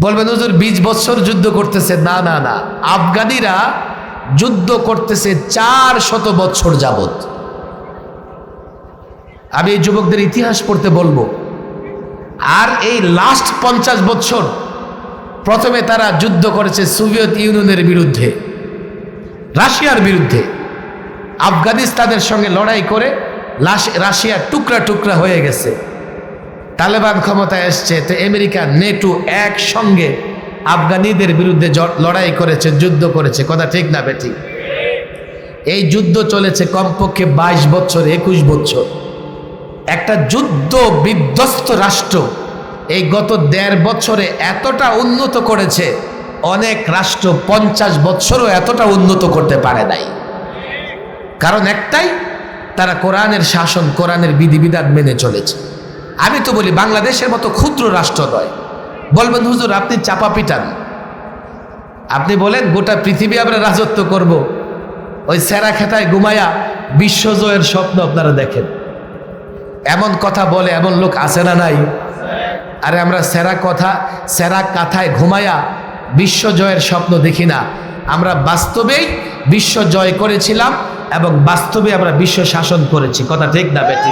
বলবেন হুজুর 20 বছর যুদ্ধ করতেছে। না না না, আফগানিরা যুদ্ধ করতেছে 400 বছর যাবত। আমি এই যুবকদের ইতিহাস পড়তে বলবো। আর এই লাস্ট 50 বছর প্রথমে তারা যুদ্ধ করেছে সোভিয়েত ইউনিয়নের বিরুদ্ধে, রাশিয়ার বিরুদ্ধে। আফগানিস্তানের সঙ্গে লড়াই করে রাশিয়া টুকরা টুকরা হয়ে গেছে। তালেবান ক্ষমতায় এসছে, তো আমেরিকা, নেটো একসঙ্গে আফগানিদের বিরুদ্ধে লড়াই করেছে, যুদ্ধ করেছে। কথা ঠিক না বেঠিক? এই যুদ্ধ চলেছে কমপক্ষে 22 বছর, 21 বছর। একটা যুদ্ধ বিধ্বস্ত রাষ্ট্র এই গত 1.5 বছরে এতটা উন্নত করেছে, অনেক রাষ্ট্র 50 বছরও এতটা উন্নত করতে পারে নাই। কারণ একটাই, তারা কোরআনের শাসন, কোরআনের বিধিবিধান মেনে চলেছে। আমি তো বলি বাংলাদেশের মতো ক্ষুদ্র রাষ্ট্র নয়। বলবেন হুজুর আপনি চাপা পিটান, আপনি বলেন গোটা পৃথিবী আমরা রাজত্ব করব, ওই সেরা খেতায় ঘুমায়া বিশ্বজয়ের স্বপ্ন আপনারা দেখেন। এমন কথা বলে এমন লোক আছে না নাই? আরে আমরা সেরা কাথায় ঘুমায়া বিশ্বজয়ের স্বপ্ন দেখি না, আমরা বাস্তবেই বিশ্ব জয় করেছিলাম এবং বাস্তবে আমরা বিশ্ব শাসন করেছি। কথা ঠিক না বেটি?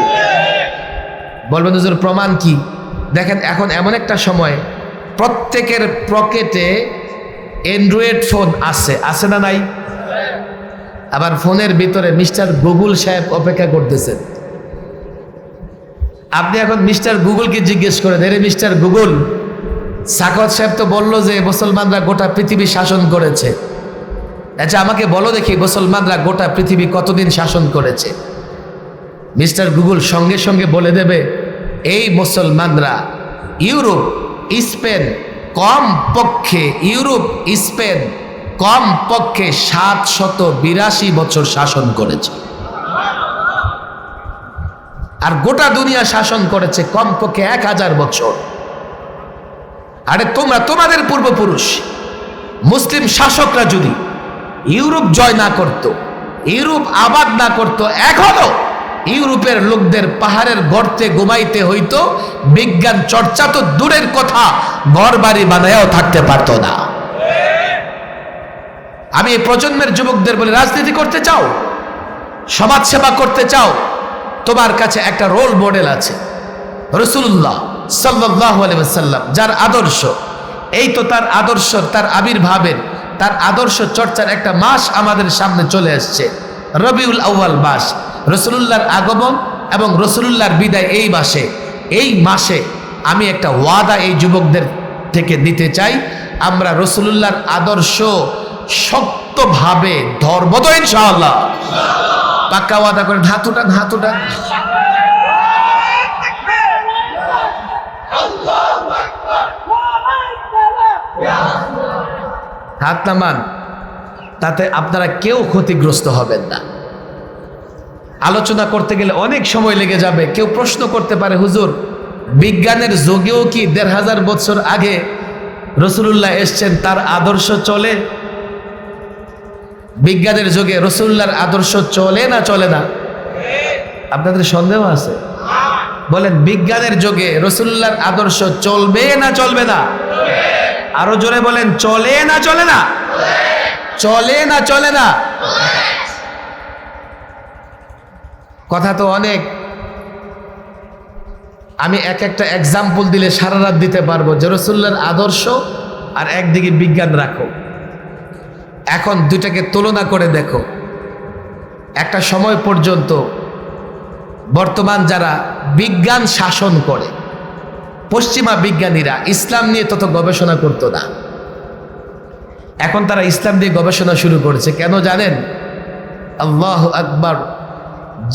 বলবেন হুজুর প্রমাণ কি? দেখেন এখন এমন একটা সময় প্রত্যেকের পকেটে অ্যান্ড্রয়েড ফোন আছে না নাই? আবার ফোনের ভিতরে মিস্টার গুগল সাহেব অপেক্ষা করতেছেন। আপনি এখন মিস্টার গুগলকে জিজ্ঞেস করেন, এরে মিস্টার গুগল, সাকত সাহেব তো বললো যে মুসলমানরা গোটা পৃথিবী শাসন করেছে, আচ্ছা আমাকে বলো দেখি মুসলমানরা গোটা পৃথিবী কতদিন শাসন করেছে? মিস্টার গুগল সঙ্গে সঙ্গে বলে দেবে, এই মুসলমানরা ইউরোপ স্পেন কমপক্ষে 782 বছর শাসন করেছে, আর গোটা দুনিয়া শাসন করেছে কমপক্ষে 1000 বছর। আরে তোমাদের পূর্বপুরুষ মুসলিম শাসকরা যদি ইউরোপ জয় না করত, ইউরোপ আবাদ না করত, এখনো ইউরোপের লোকদের পাহাড়ের গর্তে ঘুমাইতে হইতো, বিজ্ঞান চর্চা তো দূরের কথা, ঘর বাড়ি বানায়াও থাকতে পারত না। আমি এই প্রজন্মের যুবকদের বলি, রাজনীতি করতে চাও, সমাজ সেবা করতে চাও, তোমার কাছে একটা রোল মডেল আছে, রাসূলুল্লাহ সাল্লাল্লাহু আলাইহি ওয়াসাল্লাম, যার আদর্শ, এই তো তার আদর্শ, তার আবির্ভাবের, তার আদর্শ চর্চার একটা মাস আমাদের সামনে চলে আসছে, রবিউল আউয়াল মাস, রাসূলুল্লাহর আগমন এবং রাসূলুল্লাহর বিদায় এই মাসে আমি একটা ওয়াদা এই যুবকদের থেকে দিতে চাই, আমরা রাসূলুল্লাহর আদর্শ শক্তভাবে ধরব তো ইনশাআল্লাহ। পাক্কা ওয়াদা করে হাত উঠান। হাত নামান, তাতে আপনারা কেউ ক্ষতিগ্রস্ত হবেন না। আলোচনা করতে গেলে অনেক সময় লেগে যাবে। কেউ প্রশ্ন করতে পারে, হুজুর বিজ্ঞানের যুগেও কি 1500 বছর আগে রাসূলুল্লাহ এসছেন, তার আদর্শ চলে? বিজ্ঞানের যুগে রাসূলুল্লাহর আদর্শ চলে না? আপনাদের সন্দেহ আছে? বলেন, বিজ্ঞানের যুগে রাসূলুল্লাহর আদর্শ চলবে না? আরো জোরে বলেন, চলে না? কথা তো অনেক, আমি একটা এক্সাম্পল দিলে সারা রাত দিতে পারবো যে রাসূলুল্লাহর আদর্শ আর একদিকে বিজ্ঞান রাখো, এখন দুইটাকে তুলনা করে দেখো। একটা সময় পর্যন্ত বর্তমান যারা বিজ্ঞান শাসন করে, পশ্চিমা বিজ্ঞানীরা ইসলাম নিয়ে তত গবেষণা করতো না, এখন তারা ইসলাম নিয়ে গবেষণা শুরু করেছে। কেন জানেন? আল্লাহু আকবার।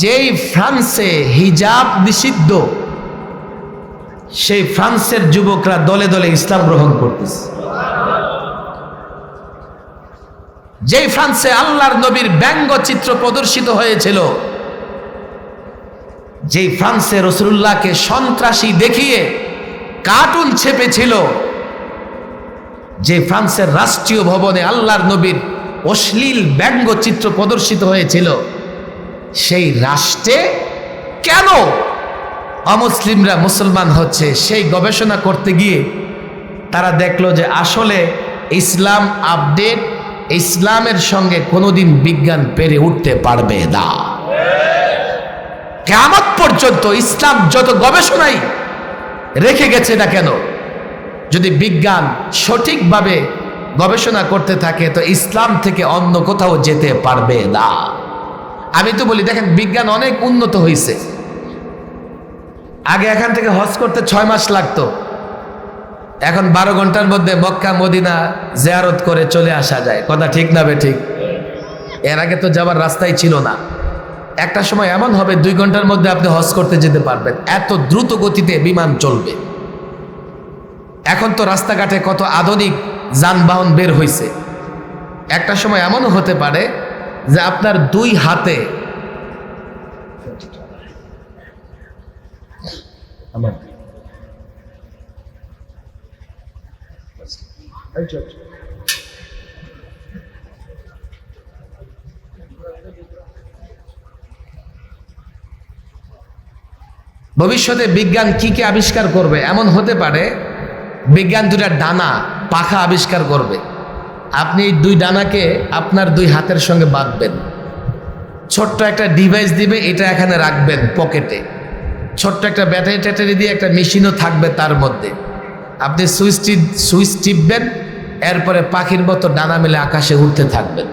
যেই ফ্রান্সে হিজাব নিষিদ্ধ, সেই ফ্রান্সের যুবকরা দলে দলে ইসলাম গ্রহণ করতেছে। যেই ফ্রান্সে আল্লাহর নবীর ব্যঙ্গচিত্র প্রদর্শিত হয়েছিল, যেই ফ্রান্সে রাসূলুল্লাহকে সন্ত্রাসী দেখিয়ে কার্টুন ছেপেছিল, যে ফ্রান্সের রাষ্ট্রীয় ভবনে আল্লাহর নবীর অশ্লীল ব্যঙ্গচিত্র প্রদর্শিত হয়েছিল, সেই রাষ্ট্রে কেন অমুসলিমরা মুসলমান হচ্ছে, সেই গবেষণা করতে গিয়ে তারা দেখলো যে আসলে ইসলাম আপডেট, ইসলামের সঙ্গে কোনোদিন বিজ্ঞান পেরে উঠতে পারবে না। কিয়ামত পর্যন্ত ইসলাম যত গবেষণাই রেখে গেছে না কেন, যদি বিজ্ঞান সঠিকভাবে গবেষণা করতে থাকে তো ইসলাম থেকে অন্য কোথাও যেতে পারবে না। আমি তো বলি, দেখেন বিজ্ঞান অনেক উন্নত হয়েছে। আগে এখান থেকে হজ করতে 6 মাস লাগতো, এখন 12 ঘন্টার মধ্যে মক্কা মদিনা জিয়ারত করে চলে আসা যায়। কথা ঠিক না ঠিক? এর আগে তো যাবার রাস্তাই ছিল না। একটা সময় এমন হবে 2 ঘন্টার মধ্যে আপনি হজ করতে যেতে পারবেন, এত দ্রুত গতিতে বিমান চলবে। এখন তো রাস্তাঘাটে কত আধুনিক যানবাহন বের হয়েছে। একটা সময় এমনও হতে পারে যে আপনার 2 হাতে ভবিষ্যতে বিজ্ঞান কি আবিষ্কার করবে, এমন হতে পারে বিজ্ঞান 2টা ডানা পাখা আবিষ্কার করবে। আপনি এই দুই ডানাকে আপনার দুই হাতের সঙ্গে বাঁধবেন, ছোট্ট একটা ডিভাইস দিবে, এটা এখানে রাখবেন পকেটে, ছোট্ট একটা ব্যাটারি ট্যাটারি দিয়ে একটা মেশিনও থাকবে তার মধ্যে। আপনি সুইচ টিপবেন, এরপরে পাখির মতো ডানা মেলে আকাশে উঠতে থাকবেন।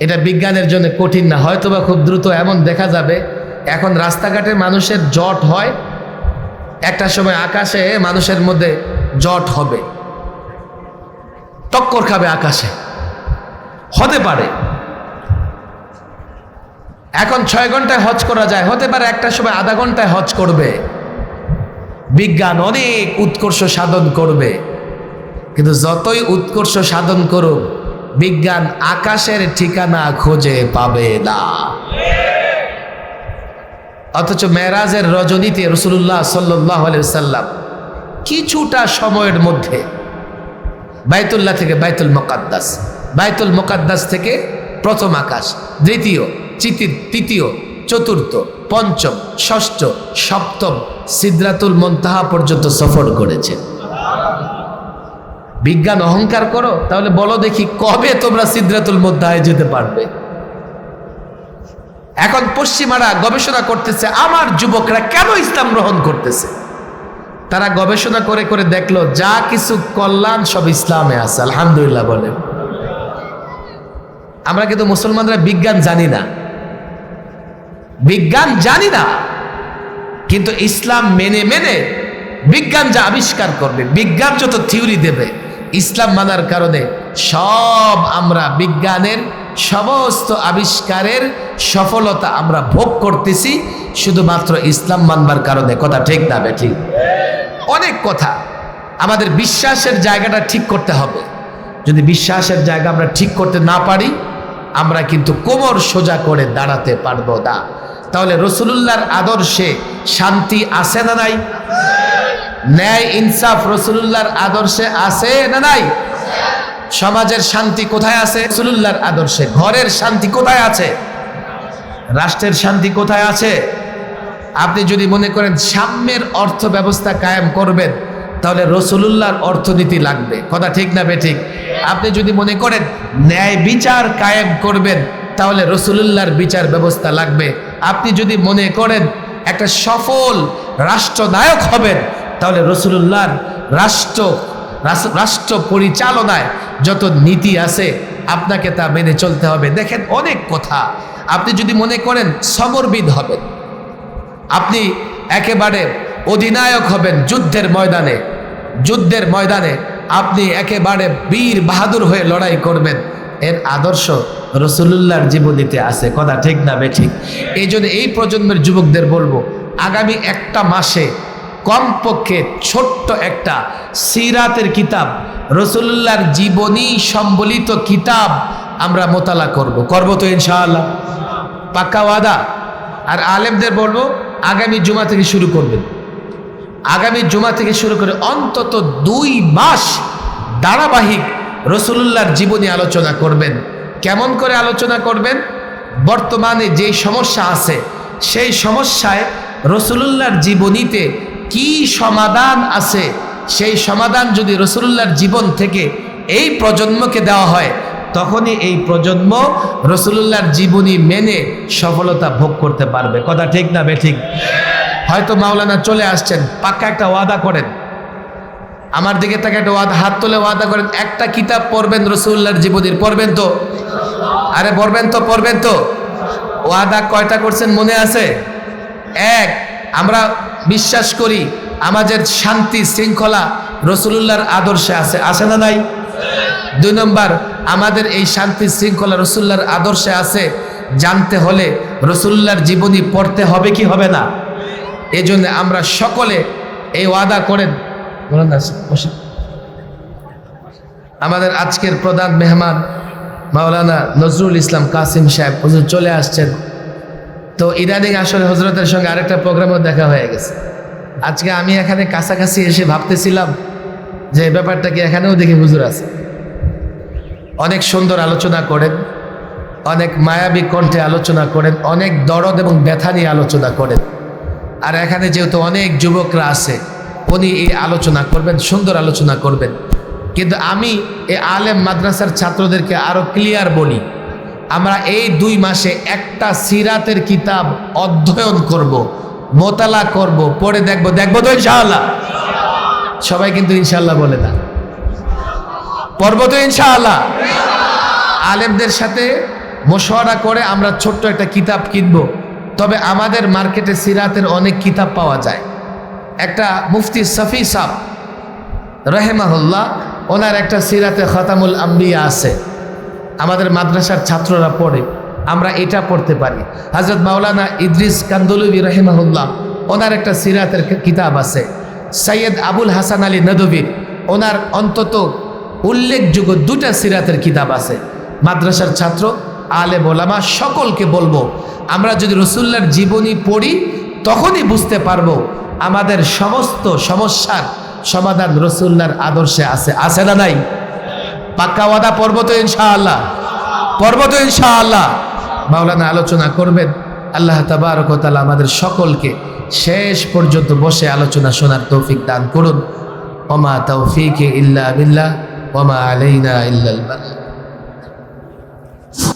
এটা বিজ্ঞানের জন্য কঠিন না, হয়তোবা খুব দ্রুত এমন দেখা যাবে। এখন রাস্তাঘাটে মানুষের জট হয়, একটা সময় আকাশে মানুষের মধ্যে জট হবে, টক্কর খাবে আকাশে, হতে পারে। এখন 6 ঘন্টায় হজ করা যায়, হতে পারে একটা সময় আধা ঘন্টায় হজ করবে। বিজ্ঞান অনেক উৎকর্ষ সাধন করবে, কিন্তু যতই উৎকর্ষ সাধন করুক, বিজ্ঞান আকাশের ঠিকানা খুঁজে পাবে না। অথচ মেরাজের রজনীতে রাসূলুল্লাহ সাল্লাল্লাহু আলাইহি ওয়াসাল্লাম কিছুটা সময়ের মধ্যে বাইতুল্লাহ থেকে বাইতুল মুকাদ্দাস, বাইতুল মুকাদ্দাস থেকে প্রথম আকাশ, দ্বিতীয়, তৃতীয়, চতুর্থ, পঞ্চম, ষষ্ঠ, সপ্তম, সিদরাতুল মুনতাহা পর্যন্ত সফর করেছেন। বিজ্ঞান অহংকার করো, তাহলে বলো দেখি কবে তোমরা সিদরাতুল মুনতাহায় যেতে পারবে? এখন পশ্চিমারা গবেষণা করতেছে আমার যুবকরা কেন ইসলাম গ্রহণ করতেছে। তারা গবেষণা করে করে দেখলো যা কিছু কল্যাণ সব ইসলামে আছে। আলহামদুলিল্লাহ বলেন। আমরা কিন্তু মুসলমানরা বিজ্ঞান জানি না, বিজ্ঞান জানি না, কিন্তু ইসলাম মেনে মেনে বিজ্ঞান যা আবিষ্কার করবে, বিজ্ঞান যত থিওরি দেবে, ইসলাম মানার কারণে সব আমরা বিজ্ঞানের সমস্ত আবিষ্কারের সফলতা আমরা ভোগ করতেছি শুধুমাত্র ইসলাম মানবার কারণে। কথা ঠিক না বেঠিক? অনেক কথা। আমাদের বিশ্বাসের জায়গাটা ঠিক করতে হবে। যদি বিশ্বাসের জায়গা আমরা ঠিক করতে না পারি, আমরা কিন্তু কোমর সোজা করে দাঁড়াতে পারবো না। তাহলে রাসূলুল্লাহর আদর্শে শান্তি আছে না নাই? ন্যায় ইনসাফ রাসূলুল্লাহর আদর্শে আছে না নাই? সমাজের শান্তি কোথায় আছে? রাসূলুল্লাহর আদর্শে। ঘরের শান্তি কোথায় আছে? রাষ্ট্রের শান্তি কোথায় আছে? আপনি যদি মনে করেন সাম্যের অর্থ ব্যবস্থা কায়েম করবেন, তাহলে রাসূলুল্লাহর অর্থনীতি লাগবে। কথা ঠিক না বেঠিক? আপনি যদি মনে করেন ন্যায় বিচার কায়েম করবেন, তাহলে রাসূলুল্লাহর বিচার ব্যবস্থা লাগবে। আপনি যদি মনে করেন একটা সফল রাষ্ট্রনায়ক হবেন, তাহলে রাসূলুল্লাহর রাষ্ট্র পরিচালনায় যত নীতি আছে আপনাকে তা মেনে চলতে হবে। দেখেন অনেক কথা। আপনি যদি মনে করেন সমরবিদ হবেন, আপনি একেবারে অধিনায়ক হবেন যুদ্ধের ময়দানে আপনি একেবারে বীর বাহাদুর হয়ে লড়াই করবেন, এর আদর্শ রাসূলুল্লাহর জীবনীতে আছে। কথা ঠিক না বেঠিক? এই জন্য এই প্রজন্মের যুবকদের বলবো, আগামী একটা মাসে কমপক্ষে ছোট্ট একটা সিরাতের কিতাব, রাসূলুল্লাহর জীবনী সম্বলিত কিতাব আমরা মোতালা করব তো ইনশাআল্লাহ? পাক্কা ওয়াদা? আর আলেমদের বলবো আগামী জুমা থেকে শুরু করবেন। আগামী জুমা থেকে শুরু করে অন্তত 2 মাস ধারাবাহিক রাসূলুল্লাহর জীবনী আলোচনা করবেন। কেমন করে আলোচনা করবেন? বর্তমানে যেই সমস্যা আছে সেই সমস্যায় রাসূলুল্লাহর জীবনীতে কি সমাধান আছে, সেই সমাধান যদি রাসূলুল্লাহর জীবন থেকে এই প্রজন্মকে দেওয়া হয়, তখনই এই প্রজন্ম রাসূলুল্লাহর জীবনী মেনে সফলতা ভোগ করতে পারবে। কথা ঠিক না বেঠিক? হয়তো মাওলানা চলে আসছেন, পাক্কা একটা ওয়াদা করেন, আমার দিকে তাকে একটা ওয়াদা, হাত তুলে ওয়াদা করেন, একটা কিতাব পড়বেন রাসূলুল্লাহর জীবনীর। পড়বেন তো? আরে পড়বেন তো? ওয়াদা কয়টা করছেন মনে আছে? এক, আমরা বিশ্বাস করি আমাদের শান্তি শৃঙ্খলা রাসূলুল্লাহর আদর্শে আছে না নাই? 2 নম্বর, আমাদের এই শান্তি শৃঙ্খলা রাসূলুল্লাহর আদর্শে আছে জানতে হলে রাসূলুল্লাহর জীবনী পড়তে হবে কি হবে না? এই জন্য আমরা সকলে এই ওয়াদা করেন। আমাদের আজকের প্রধান মেহমান মাওলানা নজরুল ইসলাম কাসিম সাহেব হুজুর চলে আসছেন। তো ইদানিং আসলে হজরতের সঙ্গে আরেকটা প্রোগ্রামও দেখা হয়ে গেছে। আজকে আমি এখানে কাছাকাছি এসে ভাবতেছিলাম যে ব্যাপারটা কি, এখানেও দেখি হুজুর আছে। অনেক সুন্দর আলোচনা করেন, অনেক মায়াবী কণ্ঠে আলোচনা করেন, অনেক দরদ এবং ব্যথা নিয়ে আলোচনা করেন। আর এখানে যেহেতু অনেক যুবকরা আছে, উনি এই আলোচনা করবেন, সুন্দর আলোচনা করবেন। কিন্তু আমি এই আলেম মাদ্রাসার ছাত্রদেরকে আরো ক্লিয়ার বলি, আমরা এই 2 মাসে একটা সিরাতের কিতাব অধ্যয়ন করব, মোতালা করব, পড়ে দেখবো তো ইনশাআল্লাহ। সবাই কিন্তু ইনশাআল্লাহ বলে না, পড়বো তো ইনশাআল্লাহ। আলেমদের সাথে মশওয়ারা করে আমরা ছোট্ট একটা কিতাব কিনবো। তবে আমাদের মার্কেটে সিরাতের অনেক কিতাব পাওয়া যায়। একটা মুফতি শফি সাহেব রাহিমাহুল্লাহ, ওনার একটা সিরাতে খতামুল আম্বিয়া আছে, আমাদের মাদ্রাসার ছাত্ররা পড়ে, আমরা এটা পড়তে পারি। হযরত মাওলানা ইদ্রিস কান্দলুবি রাহিমাহুল্লাহ, ওনার একটা সিরাতের কিতাব আছে। সৈয়দ আবুল হাসান আলী নদভী, ওনার অন্তত উল্লেখযোগ্য 2টা সিরাতের কিতাব আছে। মাদ্রাসার ছাত্র, আলেম ওলামা সকলকে বলবো, আমরা যদি রসুল্লাহর জীবনী পড়ি তখনই বুঝতে পারবো আমাদের সমস্ত সমস্যার সমাধান রসুল্লাহর আদর্শে আছে না নাই? পাক্কা ওয়াদা, পড়বো তো ইনশাআল্লাহ, পড়বো তো ইনশাআল্লাহ। মাওলানা আলোচনা করবেন। আল্লাহ তাবারক ওয়া তাআলা আমাদের সকলকে শেষ পর্যন্ত বসে আলোচনা শোনার তৌফিক দান করুন। ওমা তাওফীকি ইল্লা বিল্লাহ ওমা আলাইনা ইল্লাল বালাগ।